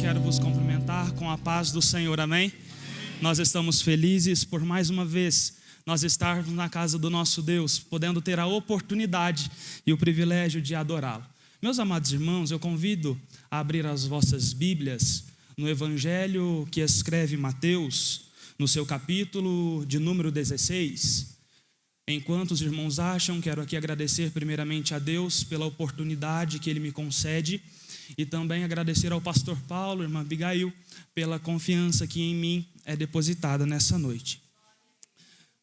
quero vos cumprimentar com a paz do Senhor, amém? Nós estamos felizes por mais uma vez nós estarmos na casa do nosso Deus, podendo ter a oportunidade e o privilégio de adorá-lo. Meus amados irmãos, eu convido a abrir as vossas Bíblias no Evangelho que escreve Mateus, no seu capítulo de número 16. Enquanto os irmãos acham, quero aqui agradecer primeiramente a Deus pela oportunidade que Ele me concede e também agradecer ao pastor Paulo, irmã Abigail, pela confiança que em mim é depositada nessa noite.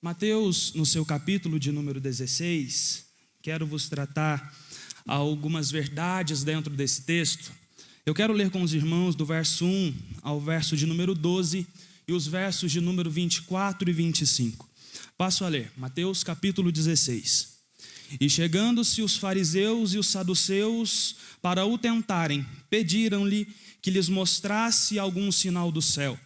Mateus, no seu capítulo de número 16, quero vos tratar algumas verdades dentro desse texto. Eu quero ler com os irmãos do verso 1 ao verso de número 12 e os versos de número 24 e 25. Passo a ler, Mateus capítulo 16. E chegando-se os fariseus e os saduceus para o tentarem, pediram-lhe que lhes mostrasse algum sinal do céu.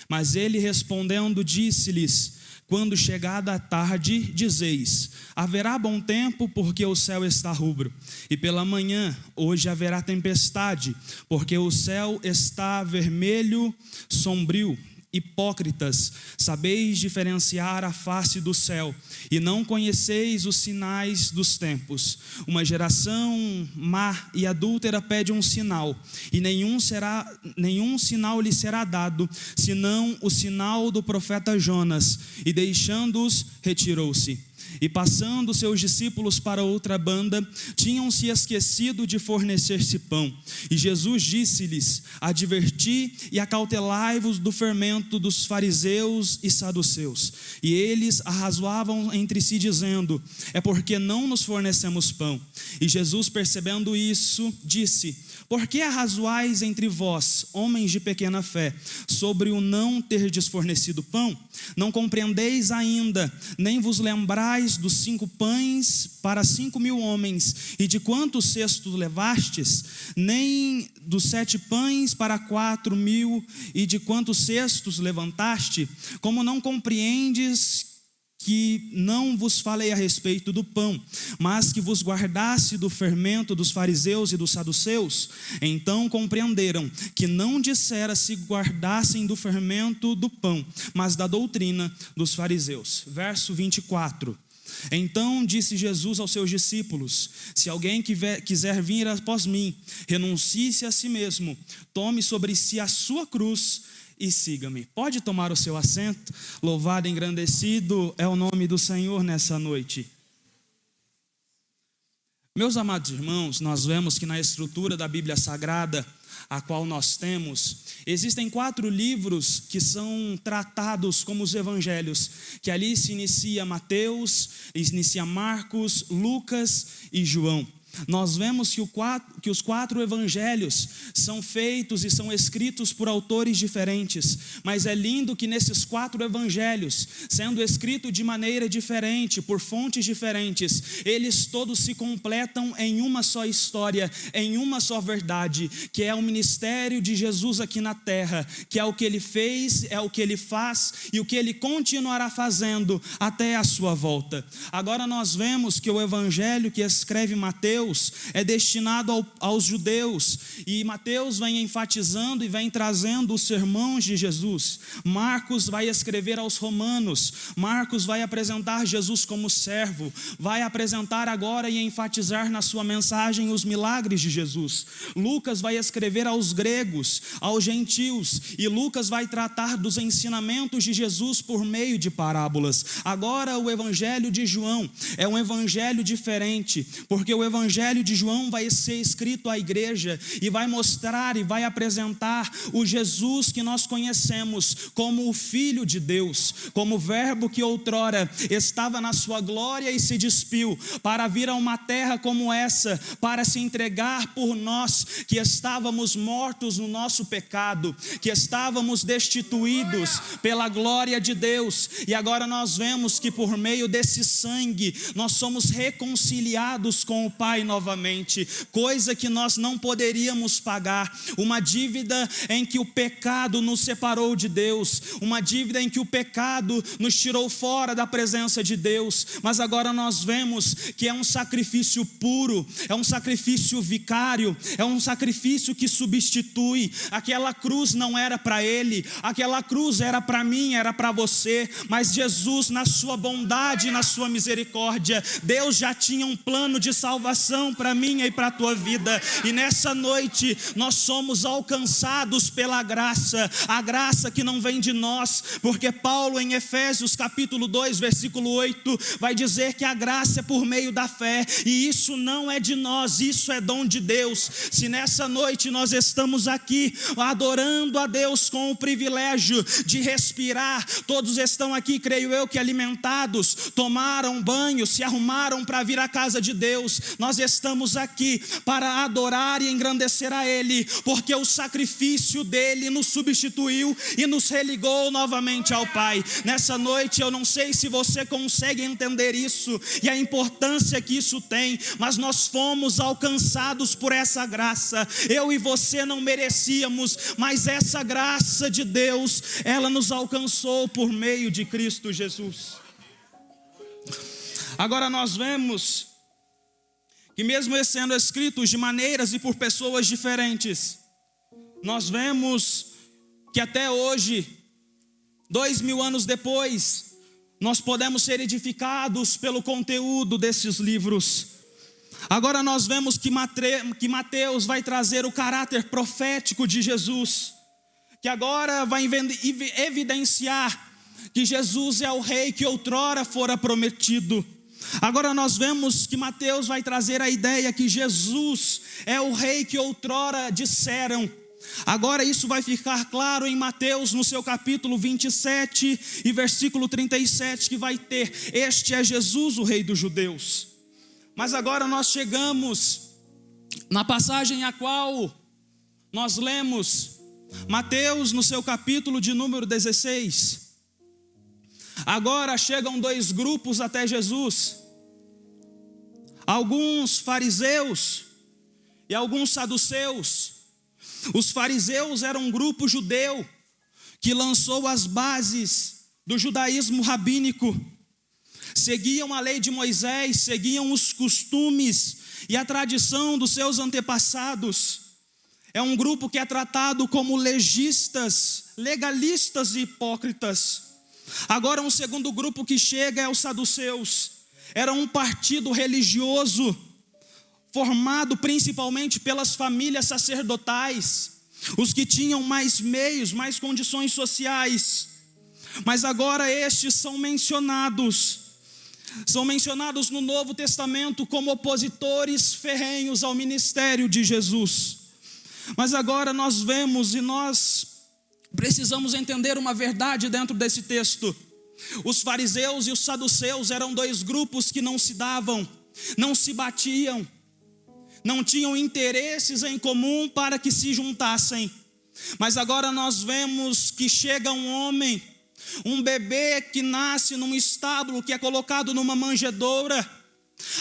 Mas ele respondendo disse-lhes: quando chegada a tarde, dizeis: haverá bom tempo, porque o céu está rubro. E pela manhã, hoje haverá tempestade, porque o céu está vermelho, sombrio. Hipócritas, sabeis diferenciar a face do céu, e não conheceis os sinais dos tempos. Uma geração má e adúltera pede um sinal, e nenhum sinal lhe será dado, senão o sinal do profeta Jonas. E deixando-os, retirou-se. E passando seus discípulos para outra banda, tinham-se esquecido de fornecer-se pão. E Jesus disse-lhes: adverti e acautelai-vos do fermento dos fariseus e saduceus. E eles arrazoavam entre si, dizendo: é porque não nos fornecemos pão. E Jesus, percebendo isso, disse: por que arrazoais entre vós, homens de pequena fé, sobre o não terdes fornecido pão? Não compreendeis ainda, nem vos lembrais dos 5 pães para 5.000 homens, e de quantos cestos levastes? Nem dos 7 pães para 4.000, e de quantos cestos levantaste? Como não compreendes que não vos falei a respeito do pão, mas que vos guardasse do fermento dos fariseus e dos saduceus? Então compreenderam que não dissera se guardassem do fermento do pão, mas da doutrina dos fariseus. Verso 24. Então disse Jesus aos seus discípulos: se alguém quiser vir após mim, renuncie-se a si mesmo, tome sobre si a sua cruz e siga-me. Pode tomar o seu assento. Louvado e engrandecido é o nome do Senhor nessa noite. Meus amados irmãos, nós vemos que na estrutura da Bíblia Sagrada, a qual nós temos, existem 4 livros que são tratados como os evangelhos, que ali se inicia Mateus, inicia Marcos, Lucas e João. Nós vemos que os 4 evangelhos são feitos e são escritos por autores diferentes, mas é lindo que nesses 4 evangelhos, sendo escritos de maneira diferente, por fontes diferentes, eles todos se completam em uma só história, em uma só verdade, que é o ministério de Jesus aqui na terra, que é o que ele fez, é o que ele faz e o que ele continuará fazendo até a sua volta. Agora nós vemos que o evangelho que escreve Mateus é destinado aos judeus, e Mateus vem enfatizando e vem trazendo os sermões de Jesus. Marcos vai escrever aos romanos, Marcos vai apresentar Jesus como servo, vai apresentar agora e enfatizar na sua mensagem os milagres de Jesus. Lucas vai escrever aos gregos, aos gentios, e Lucas vai tratar dos ensinamentos de Jesus por meio de parábolas. Agora o evangelho de João é um evangelho diferente, porque o evangelho de João vai ser escrito à igreja e vai mostrar e vai apresentar o Jesus que nós conhecemos como o Filho de Deus, como o verbo que outrora estava na sua glória e se despiu para vir a uma terra como essa, para se entregar por nós que estávamos mortos no nosso pecado, que estávamos destituídos pela glória de Deus, e agora nós vemos que por meio desse sangue nós somos reconciliados com o Pai Pai novamente, coisa que nós não poderíamos pagar, uma dívida em que o pecado nos separou de Deus, uma dívida em que o pecado nos tirou fora da presença de Deus, mas agora nós vemos que é um sacrifício puro, é um sacrifício vicário, é um sacrifício que substitui. Aquela cruz não era para ele, aquela cruz era para mim, era para você, mas Jesus, na sua bondade e na sua misericórdia, Deus já tinha um plano de salvação para mim e para a tua vida, e nessa noite nós somos alcançados pela graça, a graça que não vem de nós, porque Paulo em Efésios capítulo 2 versículo 8 vai dizer que a graça é por meio da fé, e isso não é de nós, isso é dom de Deus. Se nessa noite nós estamos aqui adorando a Deus com o privilégio de respirar, todos estão aqui, creio eu, que alimentados, tomaram banho, se arrumaram para vir à casa de Deus, nós estamos aqui para adorar e engrandecer a Ele, porque o sacrifício dele nos substituiu e nos religou novamente ao Pai. Nessa noite eu não sei se você consegue entender isso e a importância que isso tem, mas nós fomos alcançados por essa graça. Eu e você não merecíamos, mas essa graça de Deus, ela nos alcançou por meio de Cristo Jesus. Agora nós vemos que mesmo sendo escritos de maneiras e por pessoas diferentes, nós vemos que até hoje, 2000 anos depois, nós podemos ser edificados pelo conteúdo desses livros. Agora nós vemos que Mateus vai trazer o caráter profético de Jesus, que agora vai evidenciar que Jesus é o rei que outrora fora prometido. Agora nós vemos que Mateus vai trazer a ideia que Jesus é o rei que outrora disseram. Agora isso vai ficar claro em Mateus no seu capítulo 27 e versículo 37, que vai ter: este é Jesus, o rei dos judeus. Mas agora nós chegamos na passagem a qual nós lemos, Mateus no seu capítulo de número 16. Agora chegam dois grupos até Jesus, alguns fariseus e alguns saduceus. Os fariseus eram um grupo judeu que lançou as bases do judaísmo rabínico, seguiam a lei de Moisés, seguiam os costumes e a tradição dos seus antepassados. É um grupo que é tratado como legistas, legalistas e hipócritas. Agora um segundo grupo que chega é os saduceus. Era um partido religioso formado principalmente pelas famílias sacerdotais, os que tinham mais meios, mais condições sociais. Mas agora estes são mencionados no Novo Testamento como opositores ferrenhos ao ministério de Jesus. Mas agora nós vemos e nós precisamos entender uma verdade dentro desse texto. Os fariseus e os saduceus eram dois grupos que não se davam, não se batiam, não tinham interesses em comum para que se juntassem. Mas agora nós vemos que chega um homem, um bebê que nasce num estábulo, que é colocado numa manjedoura,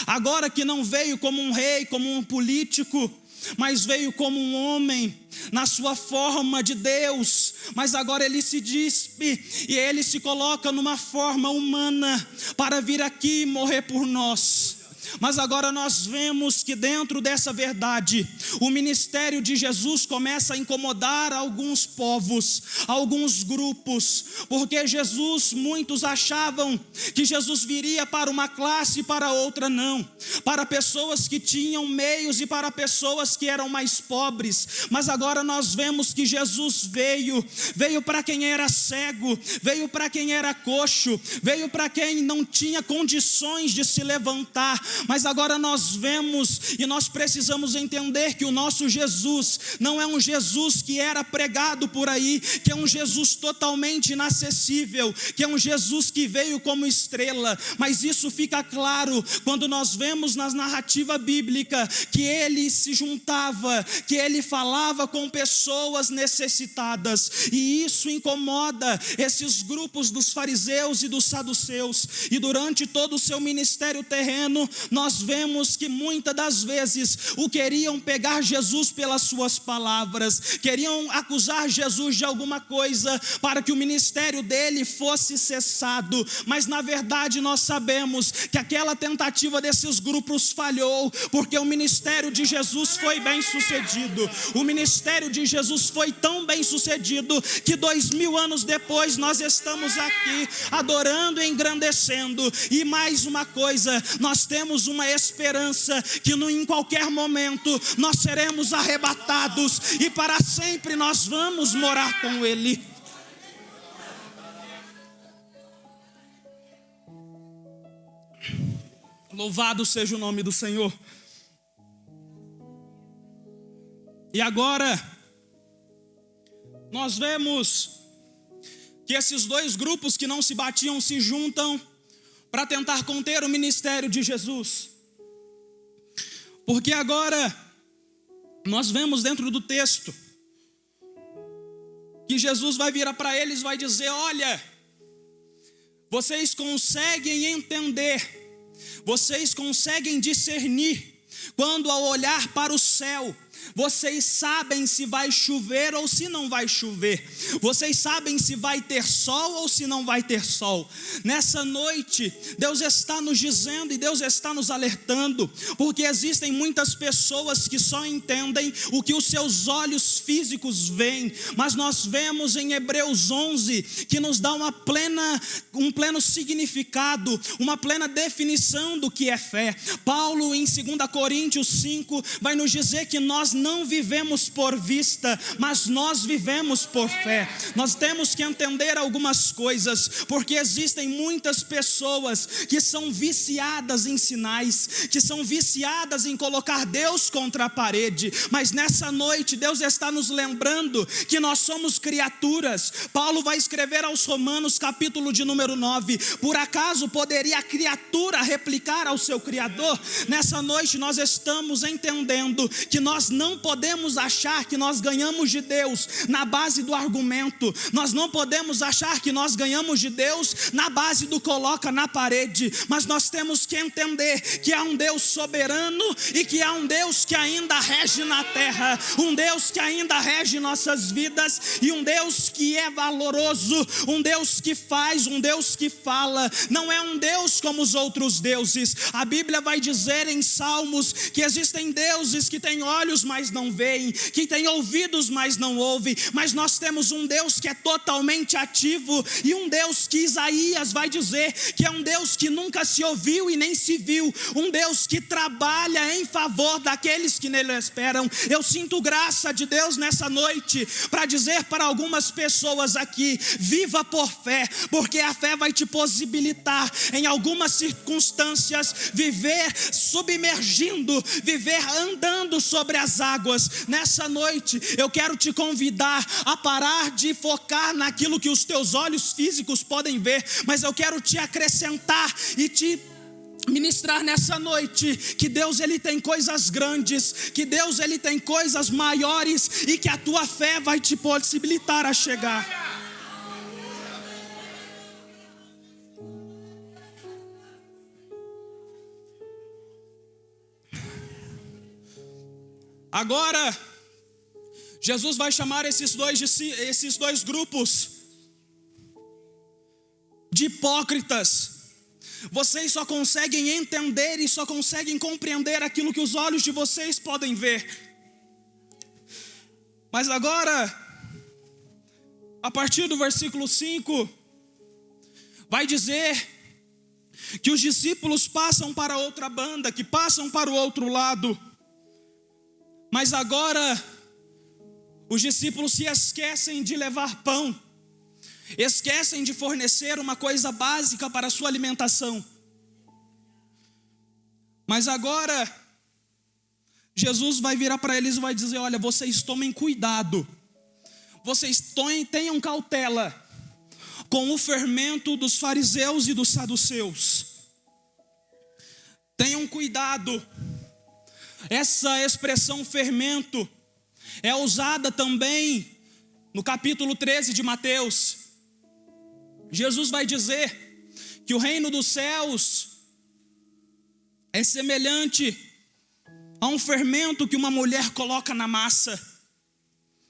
agora que não veio como um rei, como um político, mas veio como um homem, na sua forma de Deus, mas agora ele se dispe e ele se coloca numa forma humana para vir aqui e morrer por nós. Mas agora nós vemos que dentro dessa verdade, o ministério de Jesus começa a incomodar alguns povos, alguns grupos, porque Jesus, muitos achavam que Jesus viria para uma classe e para outra não, para pessoas que tinham meios e para pessoas que eram mais pobres. Mas agora nós vemos que Jesus veio para quem era cego, veio para quem era coxo, veio para quem não tinha condições de se levantar. Mas agora nós vemos e nós precisamos entender que o nosso Jesus não é um Jesus que era pregado por aí, que é um Jesus totalmente inacessível, que é um Jesus que veio como estrela. Mas isso fica claro quando nós vemos na narrativa bíblica que ele se juntava, que ele falava com pessoas necessitadas, e isso incomoda esses grupos dos fariseus e dos saduceus. E durante todo o seu ministério terreno, nós vemos que muitas das vezes o queriam pegar Jesus pelas suas palavras, queriam acusar Jesus de alguma coisa para que o ministério dele fosse cessado, mas na verdade nós sabemos que aquela tentativa desses grupos falhou, porque o ministério de Jesus foi bem sucedido. O ministério de Jesus foi tão bem sucedido que 2000 anos depois nós estamos aqui adorando e engrandecendo. E mais uma coisa, nós temos uma esperança que em qualquer momento nós seremos arrebatados e para sempre nós vamos morar com Ele. Louvado seja o nome do Senhor. E agora nós vemos que esses dois grupos que não se batiam se juntam para tentar conter o ministério de Jesus. Porque agora nós vemos dentro do texto que Jesus vai virar para eles e vai dizer: olha, vocês conseguem entender, vocês conseguem discernir quando ao olhar para o céu, vocês sabem se vai chover ou se não vai chover. Vocês sabem se vai ter sol ou se não vai ter sol. Nessa noite, Deus está nos dizendo e Deus está nos alertando, porque existem muitas pessoas que só entendem o que os seus olhos físicos veem, mas nós vemos em Hebreus 11 que nos dá um pleno significado, uma plena definição do que é fé. Paulo em 2 Coríntios 5 vai nos dizer que nós não vivemos por vista, mas nós vivemos por fé. Nós temos que entender algumas coisas, porque existem muitas pessoas que são viciadas em sinais, que são viciadas em colocar Deus contra a parede, mas nessa noite Deus está nos lembrando que nós somos criaturas. Paulo vai escrever aos Romanos, capítulo de número 9, por acaso poderia a criatura replicar ao seu Criador? Nessa noite nós estamos entendendo que nós não podemos achar que nós ganhamos de Deus na base do argumento. Nós não podemos achar que nós ganhamos de Deus na base do coloca na parede, mas nós temos que entender que há um Deus soberano e que há um Deus que ainda rege na terra, um Deus que ainda rege nossas vidas e um Deus que é valoroso, um Deus que faz, um Deus que fala. Não é um Deus como os outros deuses. A Bíblia vai dizer em Salmos que existem deuses que têm olhos, mas não veem, que têm ouvidos, mas não ouvem, mas nós temos um Deus que é totalmente ativo e um Deus que Isaías vai dizer que é um Deus que nunca se ouviu e nem se viu, um Deus que trabalha em favor daqueles que nele esperam. Eu sinto graça de Deus nessa noite para dizer para algumas pessoas aqui: viva por fé, porque a fé vai te possibilitar em algumas circunstâncias viver submergindo, viver andando sobre as águas. Nessa noite eu quero te convidar a parar de focar naquilo que os teus olhos físicos podem ver, mas eu quero te acrescentar e te ministrar nessa noite que Deus ele tem coisas grandes, que Deus ele tem coisas maiores e que a tua fé vai te possibilitar a chegar. Agora, Jesus vai chamar esses dois grupos de hipócritas. Vocês só conseguem entender e só conseguem compreender aquilo que os olhos de vocês podem ver. Mas agora, a partir do versículo 5, vai dizer que os discípulos passam para outra banda, que passam para o outro lado. Mas agora, os discípulos se esquecem de levar pão, esquecem de fornecer uma coisa básica para a sua alimentação. Mas agora, Jesus vai virar para eles e vai dizer: olha, vocês tomem cuidado, vocês tenham cautela com o fermento dos fariseus e dos saduceus. Tenham cuidado. Essa expressão fermento é usada também no capítulo 13 de Mateus. Jesus vai dizer que o reino dos céus é semelhante a um fermento que uma mulher coloca na massa.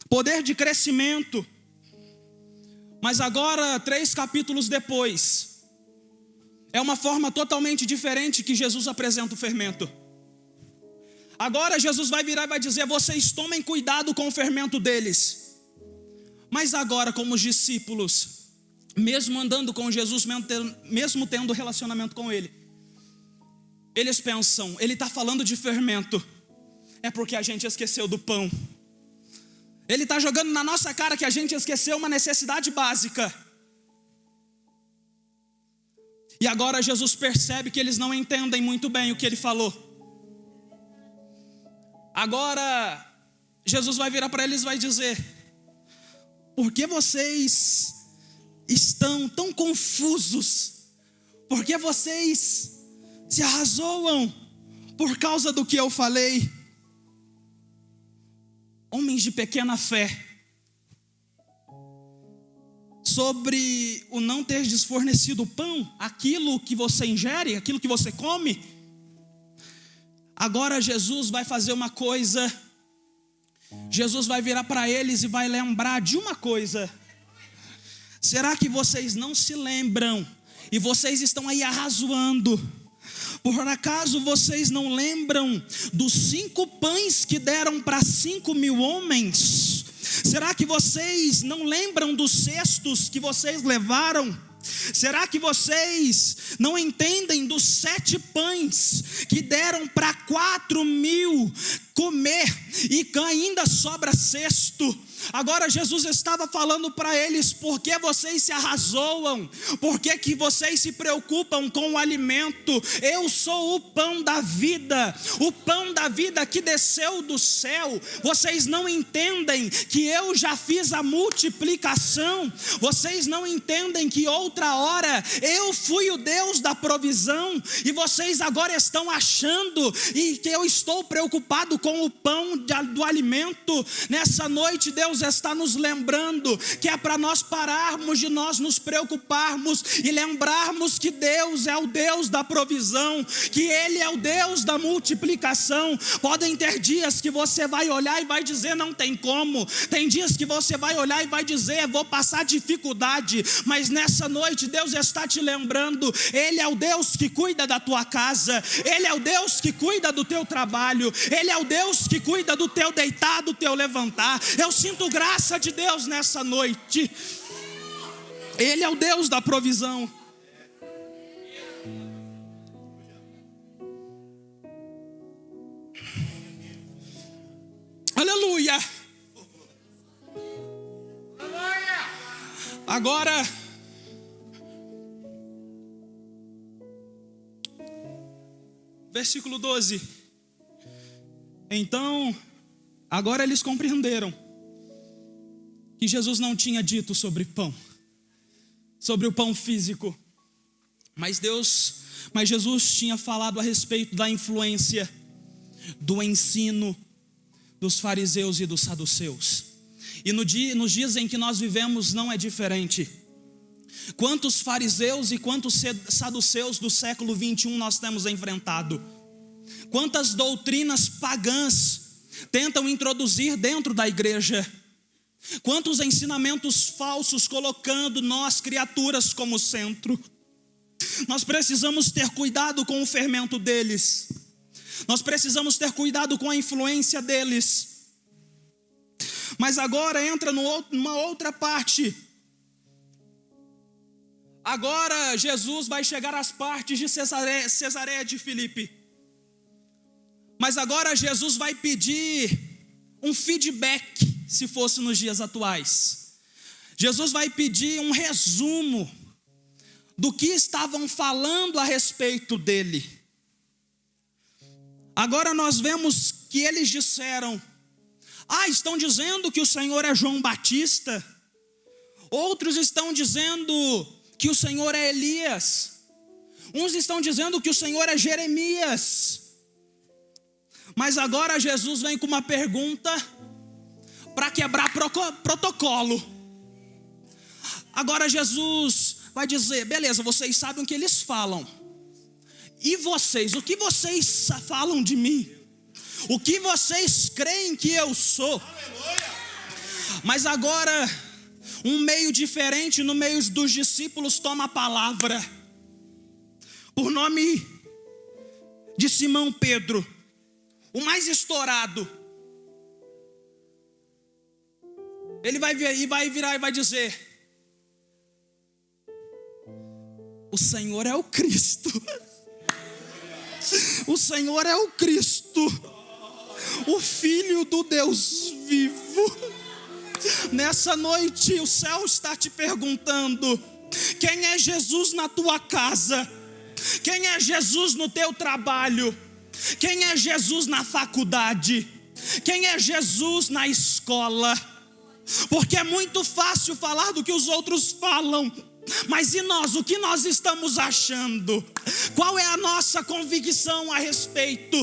Poder de crescimento. Mas agora, 3 capítulos depois, é uma forma totalmente diferente que Jesus apresenta o fermento. Agora Jesus vai virar e vai dizer: vocês tomem cuidado com o fermento deles. Mas agora, como os discípulos, mesmo andando com Jesus, mesmo tendo relacionamento com Ele, eles pensam: Ele está falando de fermento, é porque a gente esqueceu do pão. Ele está jogando na nossa cara que a gente esqueceu uma necessidade básica. E agora Jesus percebe que eles não entendem muito bem o que Ele falou. Agora Jesus vai virar para eles e vai dizer: por que vocês estão tão confusos? Por que vocês se arrazoam por causa do que eu falei? Homens de pequena fé, sobre o não ter desfornecido o pão, aquilo que você ingere, aquilo que você come. Agora Jesus vai fazer uma coisa. Jesus vai virar para eles e vai lembrar de uma coisa. Será que vocês não se lembram? E vocês estão aí arrazoando. Por acaso vocês não lembram dos 5 pães que deram para 5.000 homens? Será que vocês não lembram dos cestos que vocês levaram? Será que vocês não entendem dos 7 pães que deram para 4.000 comer e que ainda sobra cesto? Agora Jesus estava falando para eles: por que vocês se arrazoam? Por que vocês se preocupam com o alimento? Eu sou o pão da vida, o pão da vida que desceu do céu. Vocês não entendem que eu já fiz a multiplicação? Vocês não entendem que outra hora eu fui o Deus da provisão? E vocês agora estão achando que eu estou preocupado com o pão do alimento? Nessa noite Deus está nos lembrando que é para nós pararmos de nós nos preocuparmos e lembrarmos que Deus é o Deus da provisão, que Ele é o Deus da multiplicação. Podem ter dias que você vai olhar e vai dizer: não tem como. Tem dias que você vai olhar e vai dizer: vou passar dificuldade. Mas nessa noite Deus está te lembrando: Ele é o Deus que cuida da tua casa, Ele é o Deus que cuida do teu trabalho, Ele é o Deus que cuida do teu deitar, do teu levantar. Eu sinto graça de Deus nessa noite. Ele é o Deus da provisão. Aleluia. Agora, versículo 12. Então, agora eles compreenderam que Jesus não tinha dito sobre pão, sobre o pão físico, mas Jesus tinha falado a respeito da influência do ensino dos fariseus e dos saduceus. E nos dias em que nós vivemos não é diferente. Quantos fariseus e quantos saduceus do século 21 nós temos enfrentado? Quantas doutrinas pagãs tentam introduzir dentro da igreja? Quantos ensinamentos falsos colocando nós, criaturas, como centro? Nós precisamos ter cuidado com o fermento deles. Nós precisamos ter cuidado com a influência deles. Mas agora entra numa outra parte. Agora Jesus vai chegar às partes de Cesareia de Filipe. Mas agora Jesus vai pedir um feedback, se fosse nos dias atuais. Jesus vai pedir um resumo do que estavam falando a respeito dele. Agora nós vemos que eles disseram: estão dizendo que o Senhor é João Batista. Outros estão dizendo que o Senhor é Elias. Uns estão dizendo que o Senhor é Jeremias. Mas agora Jesus vem com uma pergunta para quebrar protocolo. Agora Jesus vai dizer: beleza, vocês sabem o que eles falam. E vocês, o que vocês falam de mim? O que vocês creem que eu sou? Mas agora, um meio diferente no meio dos discípulos toma a palavra, por nome de Simão Pedro, o mais estourado. Ele vai virar e vai dizer: o Senhor é o Cristo. O Senhor é o Cristo, o Filho do Deus vivo. Nessa noite o céu está te perguntando: quem é Jesus na tua casa? Quem é Jesus no teu trabalho? Quem é Jesus na faculdade? Quem é Jesus na escola? Porque é muito fácil falar do que os outros falam, mas e nós? O que nós estamos achando? Qual é a nossa convicção a respeito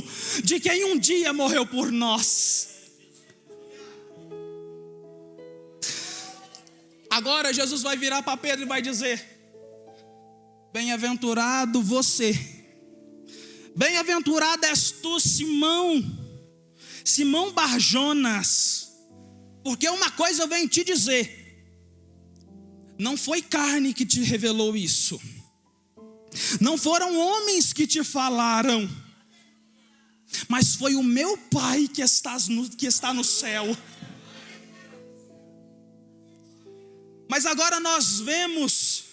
de quem um dia morreu por nós? Agora Jesus vai virar para Pedro e vai dizer: bem-aventurado você, bem-aventurado és tu, Simão Barjonas, porque uma coisa eu venho te dizer: não foi carne que te revelou isso, não foram homens que te falaram, mas foi o meu Pai que está no céu. Mas agora nós vemos,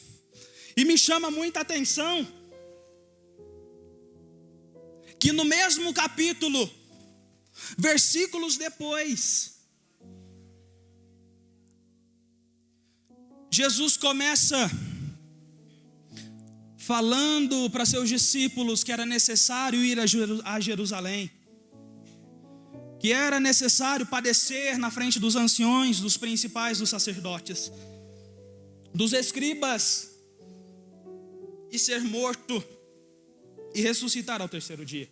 e me chama muita atenção, que no mesmo capítulo, versículos depois, Jesus começa falando para seus discípulos que era necessário ir a Jerusalém, que era necessário padecer na frente dos anciões, dos principais, dos sacerdotes, dos escribas, e ser morto e ressuscitar ao terceiro dia.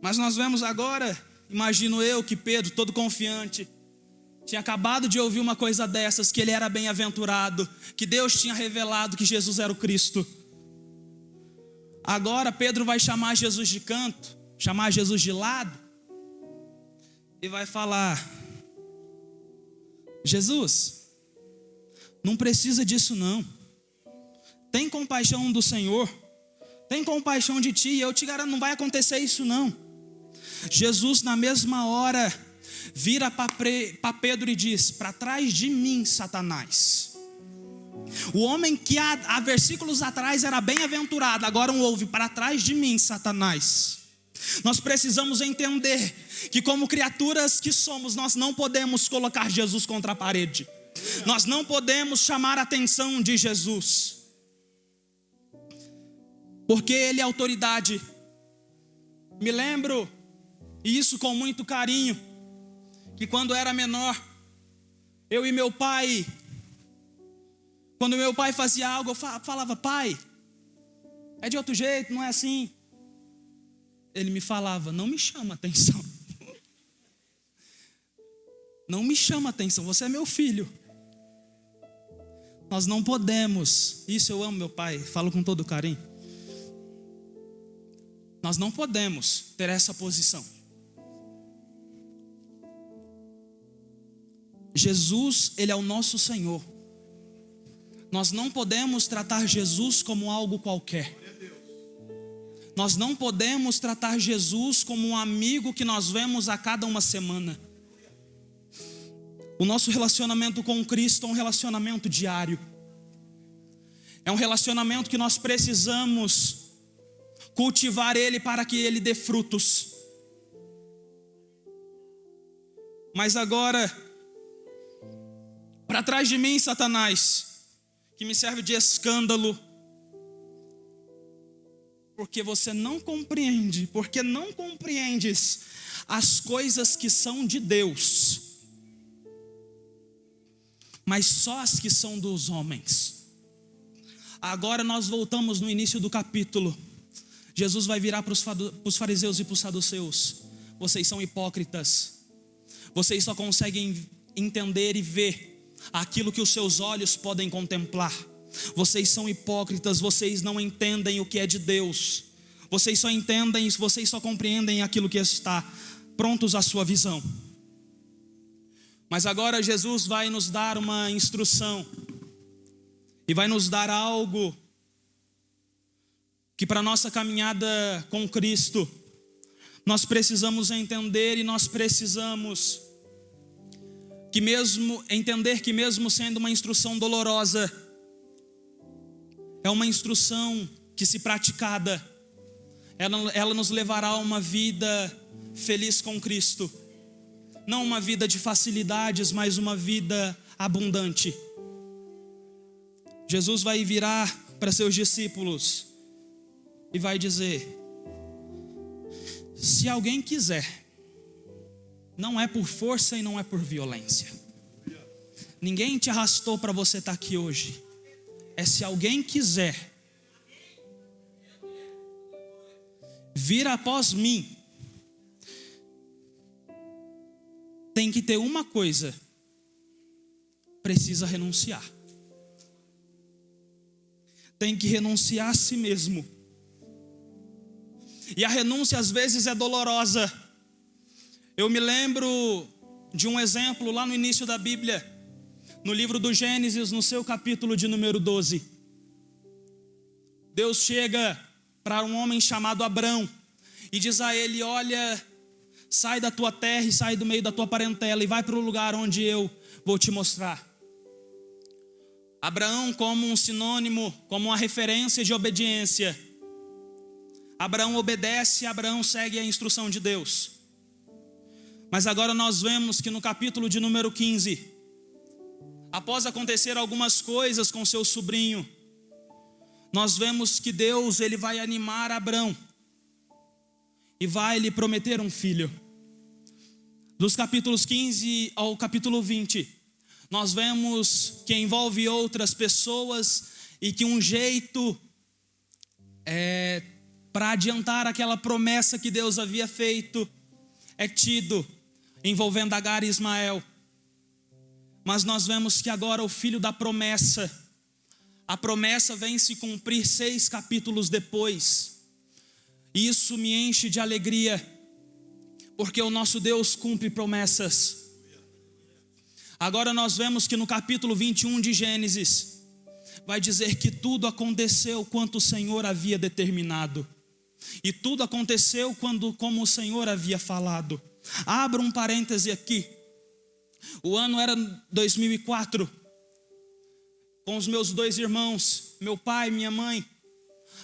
Mas nós vemos agora, imagino eu, que Pedro, todo confiante, tinha acabado de ouvir uma coisa dessas, que ele era bem-aventurado, que Deus tinha revelado que Jesus era o Cristo. Agora Pedro vai chamar Jesus de canto, chamar Jesus de lado, e vai falar: Jesus, não precisa disso não. Tem compaixão do Senhor, tem compaixão de ti, e eu te garanto, não vai acontecer isso não. Jesus na mesma hora vira para Pedro e diz: para trás de mim, Satanás. O homem que há versículos atrás era bem-aventurado, agora ouve: para trás de mim, Satanás. Nós precisamos entender que, como criaturas que somos, nós não podemos colocar Jesus contra a parede. Nós não podemos chamar a atenção de Jesus, porque Ele é autoridade. Me lembro, e isso com muito carinho, que quando era menor, eu e meu pai, quando meu pai fazia algo, eu falava: pai, é de outro jeito, não é assim. Ele me falava: não me chama atenção. Não me chama atenção, você é meu filho. Nós não podemos, isso eu amo meu pai, falo com todo carinho. Nós não podemos ter essa posição. Jesus, Ele é o nosso Senhor. Nós não podemos tratar Jesus como algo qualquer. Nós não podemos tratar Jesus como um amigo que nós vemos a cada uma semana. O nosso relacionamento com Cristo é um relacionamento diário. É um relacionamento que nós precisamos cultivar Ele para que Ele dê frutos. Mas agora, para trás de mim, Satanás, que me serve de escândalo, porque você não compreende, porque não compreendes as coisas que são de Deus, mas só as que são dos homens. Agora nós voltamos no início do capítulo. Jesus vai virar para os fariseus e para os saduceus: vocês são hipócritas, vocês só conseguem entender e ver aquilo que os seus olhos podem contemplar, Vocês são hipócritas, vocês não entendem o que é de Deus. Vocês só compreendem aquilo que está prontos à sua visão. Mas agora Jesus vai nos dar uma instrução e vai nos dar algo que para a nossa caminhada com Cristo nós precisamos entender, e nós precisamos entender que mesmo sendo uma instrução dolorosa, é uma instrução que, se praticada, ela nos levará a uma vida feliz com Cristo. Não uma vida de facilidades, mas uma vida abundante. Jesus vai virar para seus discípulos e vai dizer: se alguém quiser, não é por força e não é por violência. Ninguém te arrastou para você estar aqui hoje. É se alguém quiser vir após mim, tem que ter uma coisa: precisa renunciar. Tem que renunciar a si mesmo. E a renúncia às vezes é dolorosa. Eu me lembro de um exemplo lá no início da Bíblia, no livro do Gênesis, no seu capítulo de número 12. Deus chega para um homem chamado Abrão e diz a ele: olha, sai da tua terra e sai do meio da tua parentela e vai para o lugar onde eu vou te mostrar. Abraão, como um sinônimo, como uma referência de obediência. Abraão obedece, Abraão segue a instrução de Deus. Mas agora nós vemos que no capítulo de número 15, após acontecer algumas coisas com seu sobrinho, nós vemos que Deus, ele vai animar Abrão e vai lhe prometer um filho. Dos capítulos 15 ao capítulo 20, nós vemos que envolve outras pessoas e que um jeito para adiantar aquela promessa que Deus havia feito é tido, envolvendo Agar e Ismael. Mas nós vemos que agora o filho da promessa, a promessa vem se cumprir 6 capítulos depois. E isso me enche de alegria, porque o nosso Deus cumpre promessas. Agora nós vemos que no capítulo 21 de Gênesis, vai dizer que tudo aconteceu quanto o Senhor havia determinado. E tudo aconteceu como o Senhor havia falado. Abra um parêntese aqui. O ano era 2004. Com os meus 2 irmãos, meu pai e minha mãe.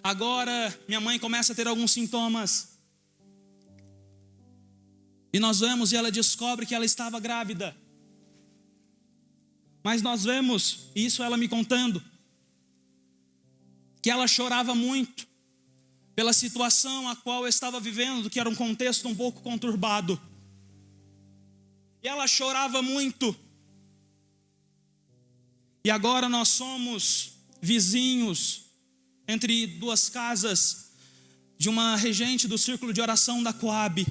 Agora minha mãe começa a ter alguns sintomas. E nós vemos, e ela descobre que ela estava grávida. Mas nós vemos, isso ela me contando, que ela chorava muito pela situação a qual eu estava vivendo, que era um contexto um pouco conturbado. E ela chorava muito. E agora nós somos vizinhos entre 2 casas de uma regente do círculo de oração da Coab.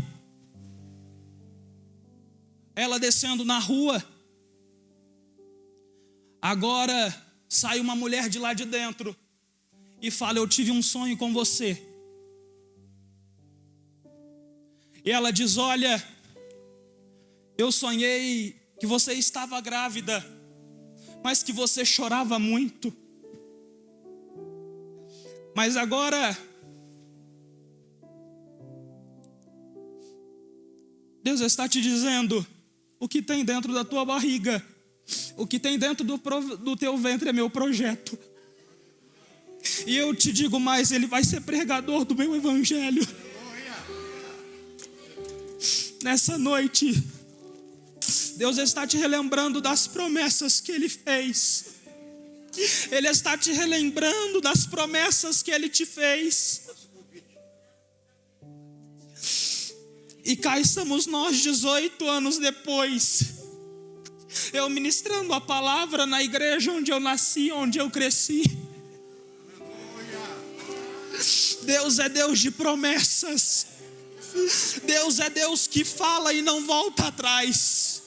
Ela descendo na rua, agora sai uma mulher de lá de dentro e fala: eu tive um sonho com você. E ela diz: olha, eu sonhei que você estava grávida, mas que você chorava muito. Mas agora Deus está te dizendo: o que tem dentro da tua barriga, o que tem dentro do teu ventre é meu projeto. E eu te digo mais, ele vai ser pregador do meu evangelho. Nessa noite, Deus está te relembrando das promessas que Ele fez. Ele está te relembrando das promessas que Ele te fez. E cá estamos nós, 18 anos depois, eu ministrando a palavra na igreja onde eu nasci, onde eu cresci. Deus é Deus de promessas. Deus é Deus que fala e não volta atrás.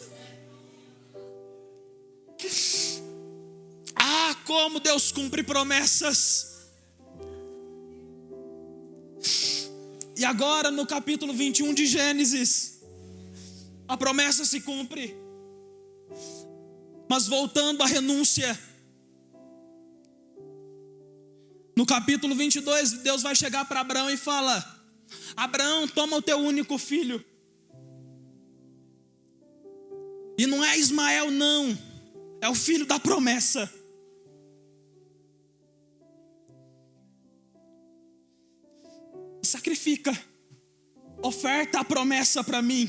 Ah, como Deus cumpre promessas. E agora no capítulo 21 de Gênesis, a promessa se cumpre. Mas voltando à renúncia, no capítulo 22, Deus vai chegar para Abraão e fala: Abraão, toma o teu único filho. E não é Ismael não, é o filho da promessa. Sacrifica, oferta a promessa para mim.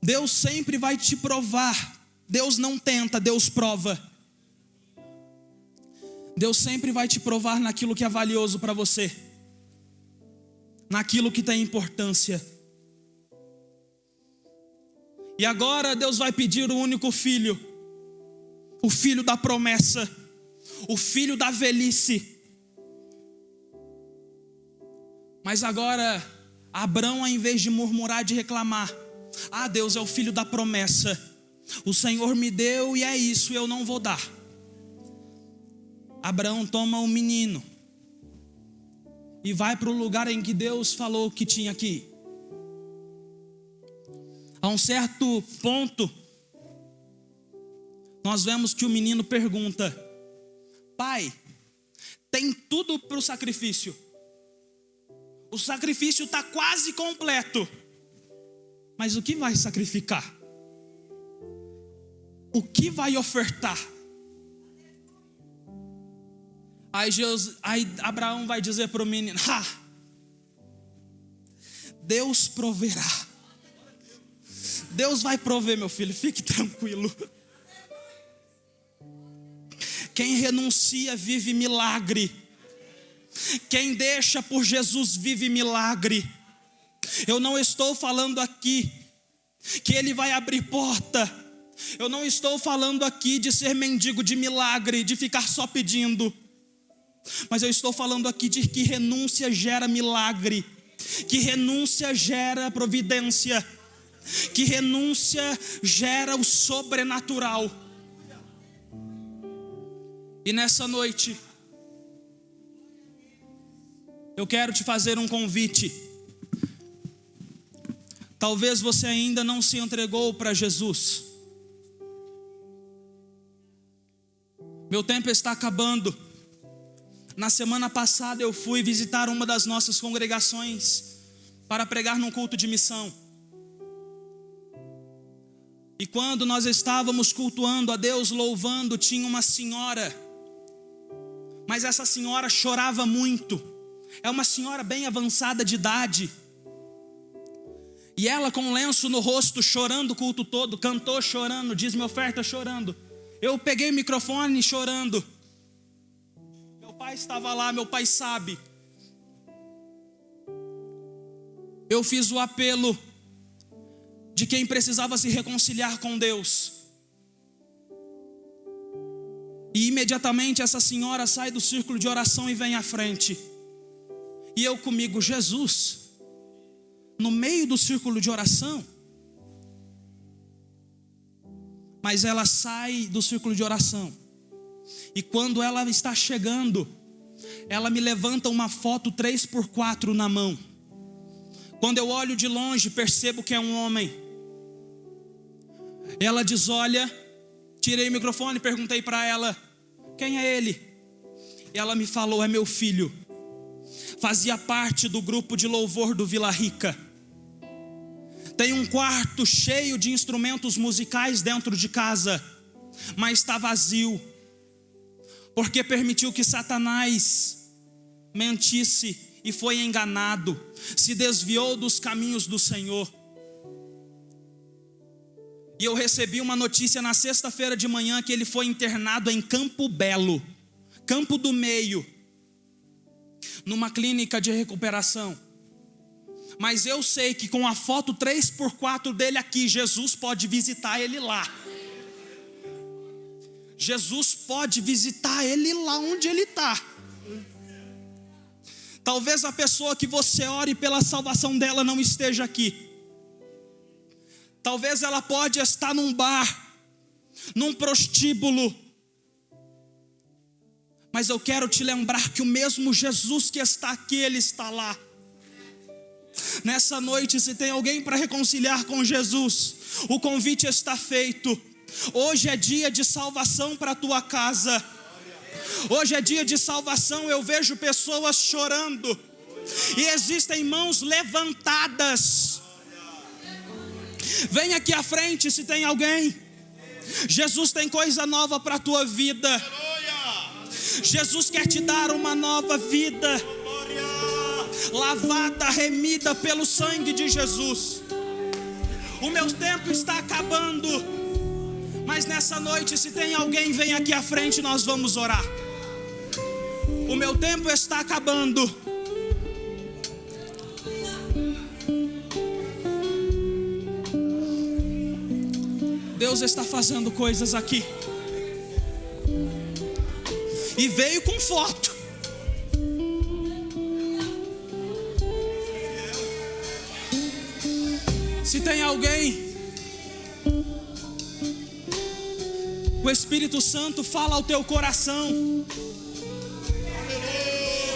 Deus sempre vai te provar. Deus não tenta, Deus prova. Deus sempre vai te provar naquilo que é valioso para você, naquilo que tem importância. E agora Deus vai pedir o único filho, o filho da promessa, o filho da velhice. Mas agora Abraão, ao invés de murmurar, de reclamar: ah, Deus é o filho da promessa, o Senhor me deu e é isso, eu não vou dar. Abraão toma o menino e vai para o lugar em que Deus falou que tinha que ir. A um certo ponto, nós vemos que o menino pergunta: pai, tem tudo para o sacrifício. O sacrifício está quase completo. Mas o que vai sacrificar? O que vai ofertar? Aí Abraão vai dizer para o menino: Deus proverá. Deus vai prover, meu filho, fique tranquilo. Quem renuncia vive milagre. Quem deixa por Jesus vive milagre. Eu não estou falando aqui que Ele vai abrir porta. Eu não estou falando aqui de ser mendigo de milagre, de ficar só pedindo. Mas eu estou falando aqui de que renúncia gera milagre, que renúncia gera providência, que renúncia gera o sobrenatural. E nessa noite, eu quero te fazer um convite. Talvez você ainda não se entregou para Jesus. Meu tempo está acabando. Na semana passada eu fui visitar uma das nossas congregações para pregar num culto de missão. E quando nós estávamos cultuando a Deus, louvando, tinha uma senhora. Mas essa senhora chorava muito. É uma senhora bem avançada de idade. E ela com um lenço no rosto, chorando o culto todo, cantou chorando, dízimo e oferta chorando. Eu peguei o microfone chorando. Meu pai estava lá, meu pai sabe. Eu fiz o apelo de quem precisava se reconciliar com Deus. E imediatamente essa senhora sai do círculo de oração e vem à frente. E eu comigo: Jesus, no meio do círculo de oração. Mas ela sai do círculo de oração. E quando ela está chegando, ela me levanta uma foto 3x4 na mão. Quando eu olho de longe, percebo que é um homem. Ela diz: olha, tirei o microfone, perguntei para ela: quem é ele? E ela me falou: é meu filho. Fazia parte do grupo de louvor do Vila Rica. Tem um quarto cheio de instrumentos musicais dentro de casa, mas está vazio, porque permitiu que Satanás mentisse e foi enganado, se desviou dos caminhos do Senhor. E eu recebi uma notícia na sexta-feira de manhã que ele foi internado em Campo Belo, Campo do Meio, numa clínica de recuperação. Mas eu sei que com a foto 3x4 dele aqui, Jesus pode visitar ele lá. Jesus pode visitar ele lá onde ele está. Talvez a pessoa que você ore pela salvação dela não esteja aqui. Talvez ela pode estar num bar, num prostíbulo. Mas eu quero te lembrar que o mesmo Jesus que está aqui, Ele está lá. Nessa noite, se tem alguém para reconciliar com Jesus, o convite está feito. Hoje é dia de salvação para a tua casa. Hoje é dia de salvação. Eu vejo pessoas chorando e existem mãos levantadas. Vem aqui à frente se tem alguém. Jesus tem coisa nova para a tua vida. Jesus quer te dar uma nova vida, lavada, remida pelo sangue de Jesus. O meu tempo está acabando, mas nessa noite, se tem alguém, vem aqui à frente, nós vamos orar. O meu tempo está acabando. Deus está fazendo coisas aqui. E veio com foto. Se tem alguém, o Espírito Santo fala ao teu coração.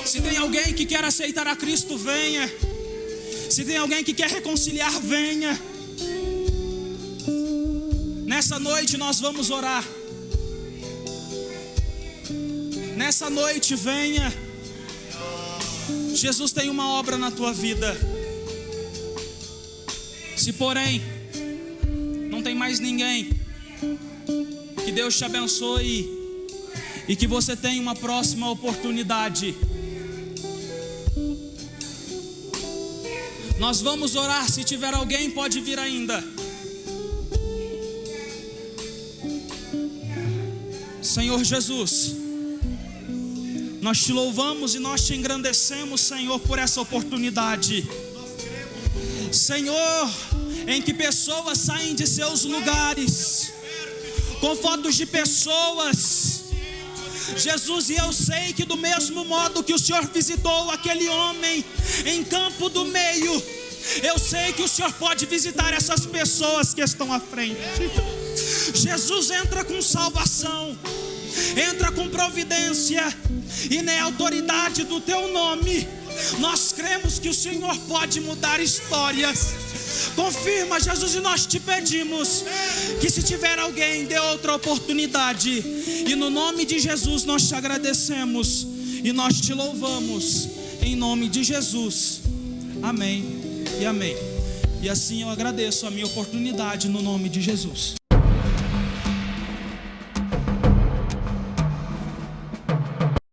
Se tem alguém que quer aceitar a Cristo, venha. Se tem alguém que quer reconciliar, venha. Nessa noite nós vamos orar. Nessa noite venha. Jesus tem uma obra na tua vida. Se porém não tem mais ninguém, que Deus te abençoe e que você tenha uma próxima oportunidade. Nós vamos orar. Se tiver alguém, pode vir ainda. Senhor Jesus, nós te louvamos e nós te engrandecemos, Senhor, por essa oportunidade. Senhor, em que pessoas saem de seus lugares com fotos de pessoas, Jesus, e eu sei que do mesmo modo que o Senhor visitou aquele homem em Campo do Meio, eu sei que o Senhor pode visitar essas pessoas que estão à frente. Jesus, entra com salvação, entra com providência, e na autoridade do teu nome, nós cremos que o Senhor pode mudar histórias. Confirma, Jesus, e nós te pedimos que se tiver alguém, dê outra oportunidade. E no nome de Jesus nós te agradecemos e nós te louvamos, em nome de Jesus. Amém e amém. E assim eu agradeço a minha oportunidade no nome de Jesus.